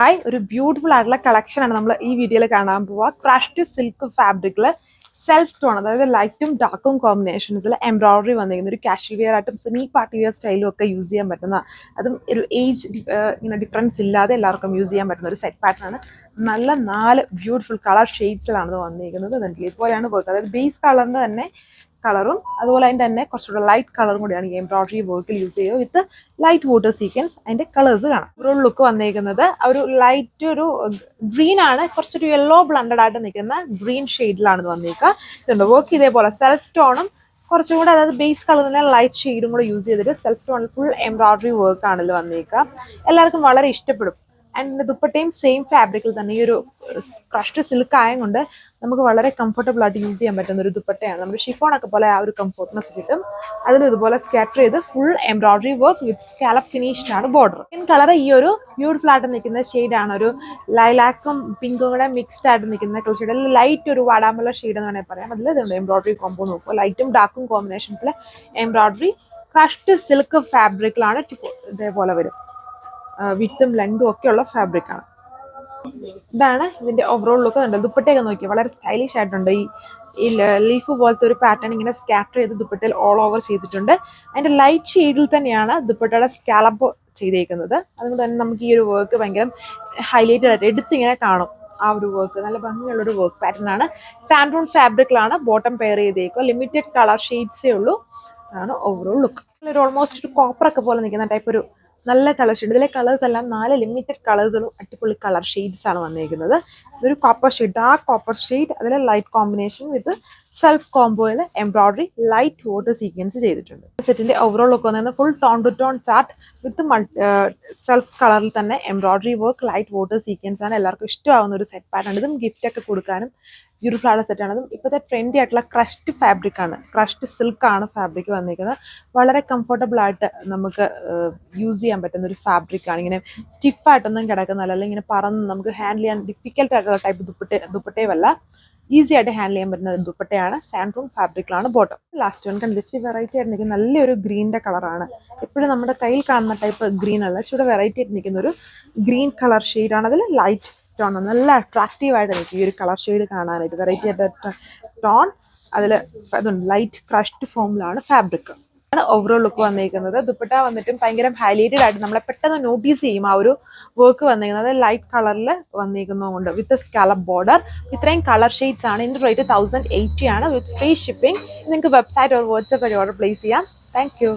Hi, ഒരു beautiful ആയിട്ടുള്ള collection ആണ് നമ്മൾ ഈ വീഡിയോയിൽ കാണാൻ പോവുക. ക്രഷ്ഡ് സിൽക്ക് ഫാബ്രിക്കിൽ സെൽഫ് ടോൺ, അതായത് ലൈറ്റും ഡാർക്കും കോമ്പിനേഷൻസിൽ എംബ്രോയിഡറി വന്നിരിക്കുന്ന ഒരു കാഷ്വൽ വെയർ ആയിട്ടും സെമി പാർട്ടി വെയർ സ്റ്റൈലും ഒക്കെ യൂസ് ചെയ്യാൻ പറ്റുന്ന, അതും ഒരു ഏജ് ഇങ്ങനെ ഡിഫറൻസ് ഇല്ലാതെ എല്ലാവർക്കും യൂസ് ചെയ്യാൻ പറ്റുന്ന ഒരു സെറ്റ് പാറ്റേൺ ആണ്. നല്ല 4 ബ്യൂട്ടിഫുൾ കളർ ഷെയ്ഡ്സിലാണ് ഇത് വന്നിരിക്കുന്നത്. ഇതുപോലെയാണ് വർക്ക്, അതായത് ബേസ് കളറിന് തന്നെ കളറും അതുപോലെ അതിൻ്റെ തന്നെ കുറച്ചുകൂടെ ലൈറ്റ് കളറും കൂടിയാണ് ഈ എംബ്രോയിഡറി വർക്കിൽ യൂസ് ചെയ്യുക. വിത്ത് ലൈറ്റ് വാട്ടർ സീക്വൻസ് അതിൻ്റെ കളേഴ്സ് കാണാം. ഒരു ലുക്ക് വന്നിരിക്കുന്നത് ഒരു ലൈറ്റ് ഒരു ഗ്രീൻ ആണ്, കുറച്ചൊരു യെല്ലോ ബ്ലണ്ടഡ് ആയിട്ട് നിൽക്കുന്ന ഗ്രീൻ ഷെയ്ഡിലാണ് ഇത് വന്നിരിക്കുക. ഇതുണ്ട് വർക്ക് ഇതേപോലെ സെൽഫ് ടോണും കുറച്ചും കൂടെ, അതായത് ബേസ് കളറിനെ ലൈറ്റ് ഷെയ്ഡും കൂടെ യൂസ് ചെയ്തിട്ട് സെൽഫ് ടോണിൽ ഫുൾ എംബ്രോയിഡറി വർക്ക് ആണ് ഇതിൽ വന്നിരിക്കുക. എല്ലാവർക്കും വളരെ ഇഷ്ടപ്പെടും. ആൻഡ് ദുപ്പട്ടയും സെയിം ഫാബ്രിക്കിൽ തന്നെ, ഈ ഒരു ക്രഷ്ഡ് സിൽക്ക് ആയതുകൊണ്ട് നമുക്ക് വളരെ കംഫർട്ടബിൾ ആയിട്ട് യൂസ് ചെയ്യാൻ പറ്റുന്ന ഒരു ദുപ്പട്ടയാണ്. നമ്മുടെ ഷിഫോണൊക്കെ പോലെ ആ ഒരു കംഫർട്ട്നെസ് കിട്ടും. അതിലും ഇതുപോലെ സ്കാറ്റർ ചെയ്ത് full embroidery work with scallop finished ആണ് ബോർഡർ. കളർ ഈ ഒരു ബ്യൂട്ടിഫുൾ ആയിട്ട് നിൽക്കുന്ന ഷെയ്ഡാണ്, ഒരു ലൈലാക്കും പിങ്കും കൂടെ മിക്സ്ഡ് ആയിട്ട് നിൽക്കുന്ന കളർ ഷെയ്ഡ്. അതിൽ ലൈറ്റ് ഒരു വാടാമുള്ള ഷെയ്ഡ് എന്ന് വേണമെങ്കിൽ പറയാം. അതിൽ ഇതുണ്ട് എംബ്രോയിഡറി കോമ്പോ നോക്കുക, ലൈറ്റും ഡാർക്കും കോമ്പിനേഷൻസിൽ എംബ്രോയിഡറി ക്രഷ്ഡ് സിൽക്ക് ഫാബ്രിക്കിലാണ് ഇതേപോലെ വരും. വിത്തും ലെങ്തും ഒക്കെയുള്ള ഫാബ്രിക് ആണ്. ഇതാണ് ഇതിന്റെ ഓവറോൾ ലുക്ക്. ഉണ്ട് ദുപ്പട്ടയൊക്കെ നോക്കിയാൽ വളരെ സ്റ്റൈലിഷ് ആയിട്ടുണ്ട്. ഈ ലീഫ് പോലത്തെ ഒരു പാറ്റേൺ ഇങ്ങനെ സ്കാറ്റർ ചെയ്ത് ദുപ്പട്ടയിൽ ഓൾ ഓവർ ചെയ്തിട്ടുണ്ട്. അതിന്റെ ലൈറ്റ് ഷെയ്ഡിൽ തന്നെയാണ് ദുപ്പട്ടയുടെ സ്കാലപ്പ് ചെയ്തേക്കുന്നത്. അതുകൊണ്ട് തന്നെ നമുക്ക് ഈ ഒരു വർക്ക് ഭയങ്കര ഹൈലൈറ്റഡ് ആയിട്ട് എടുത്തിങ്ങനെ കാണും. ആ ഒരു വർക്ക് നല്ല ഭംഗിയുള്ള ഒരു വർക്ക് പാറ്റേൺ ആണ്. സാൻഡൂൺ ഫാബ്രിക്കിലാണ് ബോട്ടം പെയർ ചെയ്തേക്കുക. ലിമിറ്റഡ് കളർ ഷെയ്ഡ്സേ ഉള്ളൂ. അതാണ് ഓവറോൾ ലുക്ക്. ഒരു ഓൾമോസ്റ്റ് ഒരു കോപ്പറൊക്കെ പോലെ നിൽക്കുന്ന ടൈപ്പ് ഒരു നല്ല കളർ ഷെയ്ഡ്. ഇതിലെ കളേഴ്സ് എല്ലാം 4 ലിമിറ്റഡ് കളേഴ്സും അടിപൊളി കളർ ഷെയ്ഡ്സ് ആണ് വന്നിരിക്കുന്നത്. ഇതൊരു copper shade, dark copper shade, അതിലെ ലൈറ്റ് കോമ്പിനേഷൻ വിത്ത് സെൽഫ് കോംബോയിൽ എംബ്രോയിഡറി ലൈറ്റ് വാട്ടർ സീക്വൻസ് ചെയ്തിട്ടുണ്ട്. സെറ്റിന്റെ ഓവറോൾ ലുക്ക് വന്നിരുന്നത് full tone two tone chart with self കളറിൽ തന്നെ embroidery work light water sequence ആണ്. എല്ലാവർക്കും ഇഷ്ടമാവുന്ന ഒരു സെറ്റ് പാറ്റേൺ. ഇതും ഗിഫ്റ്റ് ഒക്കെ കൊടുക്കാനും ബ്യൂട്ടിഫുൾ ആയിട്ടുള്ള സെറ്റാണ്. അതും ഇപ്പോഴത്തെ ട്രെൻഡി ആയിട്ടുള്ള ക്രഷ്ഡ് ഫാബ്രിക് ആണ്, ക്രഷ്ഡ് സിൽക്ക് ആണ് ഫാബ്രിക് വന്നിരിക്കുന്നത്. വളരെ കംഫർട്ടബിൾ ആയിട്ട് നമുക്ക് യൂസ് ചെയ്യാൻ പറ്റുന്ന ഒരു ഫാബ്രിക് ആണ്. ഇങ്ങനെ സ്റ്റിഫായിട്ടൊന്നും കിടക്കുന്നതല്ല, അല്ലെങ്കിൽ ഇങ്ങനെ പറന്ന് നമുക്ക് ഹാൻഡിൽ ചെയ്യാൻ ഡിഫിക്കൽട്ട് ആയിട്ടുള്ള ടൈപ്പ് ദുപ്പട്ടയുമല്ല, ഈസി ആയിട്ട് ഹാൻഡിൽ ചെയ്യാൻ പറ്റുന്ന ദുപ്പട്ടയാണ്. സാൻഡൂൺ ഫാബ്രിക്കിലാണ് ബോട്ടം. ലാസ്റ്റ് വൺ കണ്ടിച്ച് വെറൈറ്റി ആയിട്ട് നിൽക്കുന്ന നല്ലൊരു ഗ്രീനിന്റെ കളറാണ്. എപ്പോഴും നമ്മുടെ കയ്യിൽ കാണുന്ന ടൈപ്പ് ഗ്രീൻ അല്ല, ഇച്ചിരി വെറൈറ്റി ആയിട്ട് നിൽക്കുന്ന ഒരു ഗ്രീൻ കളർ ഷെയ്ഡാണ്. അതിൽ ലൈറ്റ് ടോൺ, നല്ല അട്രാക്റ്റീവ് ആയിട്ട് നിൽക്കും ഈ ഒരു കളർ ഷെയ്ഡ് കാണാനായിട്ട്. വെറൈറ്റി ആയിട്ട് ടോൺ, അതിൽ അതുണ്ട് ലൈറ്റ് ക്രഷ്ഡ് ഫോമിലാണ് ഫാബ്രിക്. ഓവറോൾ ലുക്ക് വന്നിരിക്കുന്നത്. ദുപ്പട്ട വന്നിട്ടും ഭയങ്കര ഹൈലൈറ്റഡ് ആയിട്ട് നമ്മളെ പെട്ടെന്ന് നോട്ടീസ് ചെയ്യും ആ ഒരു വർക്ക് വന്നിരിക്കുന്നത്. ലൈറ്റ് കളറിൽ വന്നിരിക്കുന്നതുകൊണ്ട് വിത്ത് സ്കാലപ്പ് ബോർഡർ. ഇത്രയും കളർ ഷെയ്ഡ്സ് ആണ്. ഇതിന്റെ റേറ്റ് 1080 ആണ് വിത്ത് ഫ്രീ ഷിപ്പിംഗ്. നിങ്ങൾക്ക് വെബ്സൈറ്റ് ഓർ വാട്സ്ആപ്പ് വഴി ഓർഡർ പ്ലേസ് ചെയ്യാം. Thank you.